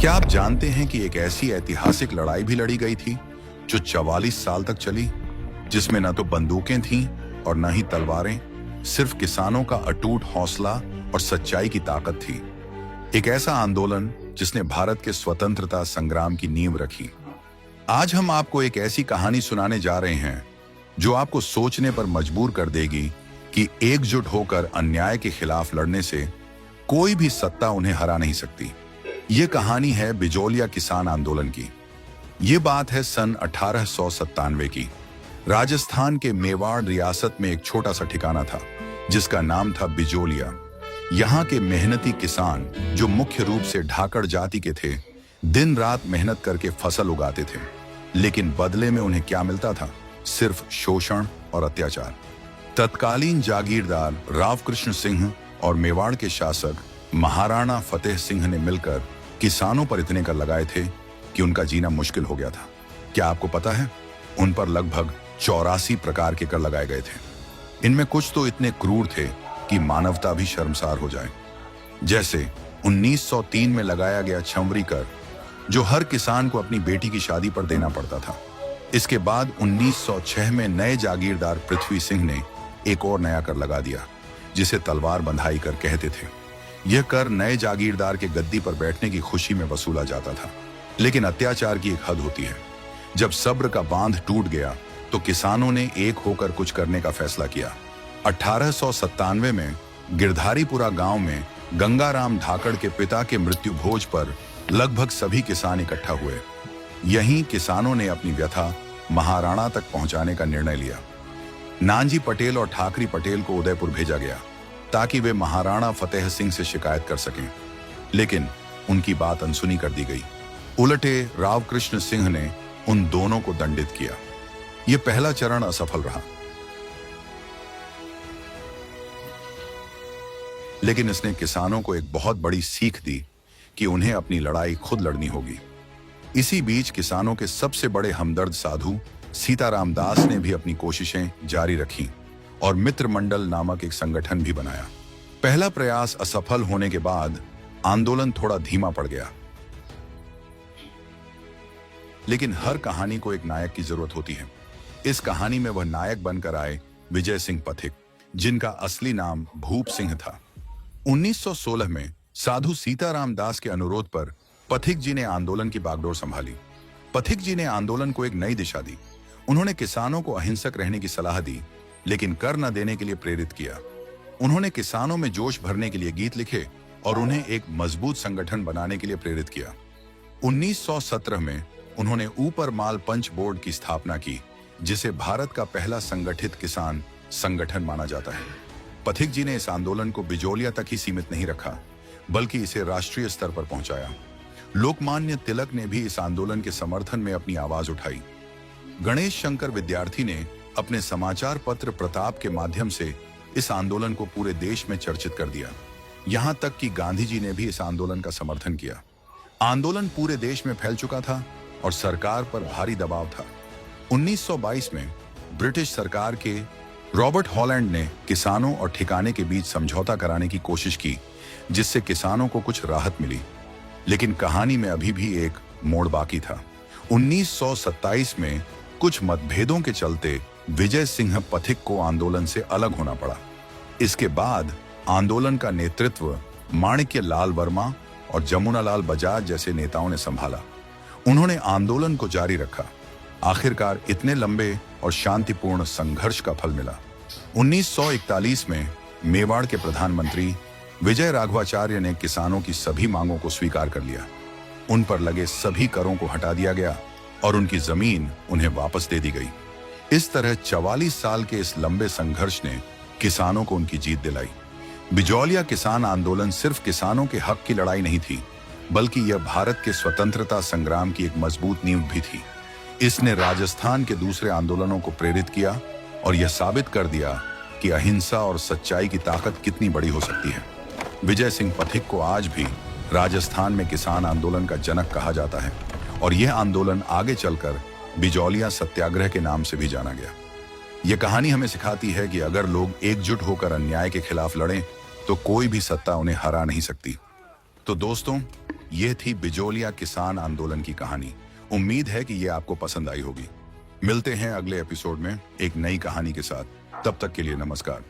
क्या आप जानते हैं कि एक ऐसी ऐतिहासिक लड़ाई भी लड़ी गई थी जो 44 साल तक चली, जिसमें न तो बंदूकें थीं और न ही तलवारें, सिर्फ किसानों का अटूट हौसला और सच्चाई की ताकत थी। एक ऐसा आंदोलन जिसने भारत के स्वतंत्रता संग्राम की नींव रखी। आज हम आपको एक ऐसी कहानी सुनाने जा रहे हैं जो आपको सोचने पर मजबूर कर देगी कि एकजुट होकर अन्याय के खिलाफ लड़ने से कोई भी सत्ता उन्हें हरा नहीं सकती। ये कहानी है बिजोलिया किसान आंदोलन की। ये बात है सन 1897 की। राजस्थान के मेवाड़ रियासत में एक छोटा सा ठिकाना था जिसका नाम था बिजोलिया। यहाँ के मेहनती किसान, जो मुख्य रूप से ढाकड़ जाति के थे, दिन रात मेहनत करके फसल उगाते थे, लेकिन बदले में उन्हें क्या मिलता था? सिर्फ शोषण और अत्याचार। तत्कालीन जागीरदार रावकृष्ण सिंह और मेवाड़ के शासक महाराणा फतेह सिंह ने मिलकर किसानों पर इतने कर लगाए थे कि उनका जीना मुश्किल हो गया था। क्या आपको पता है, उन पर लगभग 84 प्रकार के कर लगाए गए थे। इनमें कुछ तो इतने क्रूर थे कि मानवता भी शर्मसार हो जाए। जैसे 1903 में लगाया गया छंवरी कर, जो हर किसान को अपनी बेटी की शादी पर देना पड़ता था। इसके बाद 1906 में नए जागीरदार पृथ्वी सिंह ने एक और नया कर लगा दिया, जिसे तलवार बंधाई कर कहते थे। यह कर नए जागीरदार के गद्दी पर बैठने की खुशी में वसूला जाता था, लेकिन अत्याचार की एक हद होती है। जब सब्र का बांध टूट गया तो किसानों ने एक होकर कुछ करने का फैसला किया। 1897 में गिरधारीपुरा गांव में गंगाराम धाकड़ के पिता के मृत्यु भोज पर लगभग सभी किसान इकट्ठा हुए। यहीं किसानों ने अपनी व्यथा महाराणा तक पहुंचाने का निर्णय लिया। नानजी पटेल और ठाकरी पटेल को उदयपुर भेजा गया ताकि वे महाराणा फतेह सिंह से शिकायत कर सकें, लेकिन उनकी बात अनसुनी कर दी गई। उलटे रावकृष्ण सिंह ने उन दोनों को दंडित किया। यह पहला चरण असफल रहा, लेकिन इसने किसानों को एक बहुत बड़ी सीख दी कि उन्हें अपनी लड़ाई खुद लड़नी होगी। इसी बीच किसानों के सबसे बड़े हमदर्द साधु सीताराम दास ने भी अपनी कोशिशें जारी रखीं और मित्र मंडल नामक एक संगठन भी बनाया। पहला प्रयास असफल होने के बाद आंदोलन थोड़ा धीमा पड़ गया, लेकिन हर कहानी को एक नायक की जरूरत होती है। इस कहानी में वह नायक बनकर आए विजय सिंह पथिक, जिनका असली नाम भूप सिंह था। 1916 में साधु सीताराम दास के अनुरोध पर पथिक जी ने आंदोलन की बागडोर संभाली। पथिक जी ने आंदोलन को एक नई दिशा दी। उन्होंने किसानों को अहिंसक रहने की सलाह दी, लेकिन कर न देने के लिए प्रेरित किया। उन्होंने किसानों में जोश भरने के लिए गीत लिखे और उन्हें एक मजबूत संगठन बनाने के लिए प्रेरित किया। 1917 में उन्होंने ऊपर माल पंच बोर्ड की स्थापना की, जिसे भारत का पहला संगठित किसान संगठन माना जाता है। पथिक जी ने इस आंदोलन को बिजोलिया तक ही सीमित नहीं रखा, बल्कि इसे राष्ट्रीय स्तर पर पहुंचाया। लोकमान्य तिलक ने भी इस आंदोलन के समर्थन में अपनी आवाज उठाई। गणेश शंकर विद्यार्थी ने अपने समाचार पत्र प्रताप के माध्यम से इस आंदोलन को पूरे देश में चर्चित कर दिया। यहां तक कि गांधी जी ने भी इस आंदोलन का समर्थन किया। आंदोलन पूरे देश में फैल चुका था और सरकार पर भारी दबाव था। 1922 में ब्रिटिश सरकार के रॉबर्ट हॉलैंड ने किसानों और ठिकाने के बीच समझौता कराने की कोशिश की, जिससे किसानों को कुछ राहत मिली। लेकिन कहानी में अभी भी एक मोड़ बाकी था। 1927 में कुछ मतभेदों के चलते विजय सिंह पथिक को आंदोलन से अलग होना पड़ा। इसके बाद आंदोलन का नेतृत्व माणिक्य लाल वर्मा और जमुना लाल बजाज जैसे नेताओं ने संभाला। उन्होंने आंदोलन को जारी रखा। आखिरकार इतने लंबे और शांतिपूर्ण संघर्ष का फल मिला। 1941 में मेवाड़ के प्रधानमंत्री विजय राघवाचार्य ने किसानों की सभी मांगों को स्वीकार कर लिया। उन पर लगे सभी करों को हटा दिया गया और उनकी जमीन उन्हें वापस दे दी गई। इस तरह 44 साल के इस लंबे संघर्ष ने किसानों को उनकी जीत दिलाई। बिजोलिया किसान आंदोलन सिर्फ किसानों के हक की लड़ाई नहीं थी, बल्कि यह भारत के स्वतंत्रता संग्राम की एक मजबूत नींव भी थी। इसने राजस्थान के दूसरे आंदोलनों को प्रेरित किया और यह साबित कर दिया कि अहिंसा और सच्चाई की ताकत कितनी बड़ी हो सकती है। विजय सिंह पथिक को आज भी राजस्थान में किसान आंदोलन का जनक कहा जाता है और यह आंदोलन आगे चलकर बिजोलिया सत्याग्रह के नाम से भी जाना गया। यह कहानी हमें सिखाती है कि अगर लोग एकजुट होकर अन्याय के खिलाफ लड़ें तो कोई भी सत्ता उन्हें हरा नहीं सकती। तो दोस्तों, यह थी बिजोलिया किसान आंदोलन की कहानी। उम्मीद है कि यह आपको पसंद आई होगी। मिलते हैं अगले एपिसोड में एक नई कहानी के साथ। तब तक के लिए नमस्कार।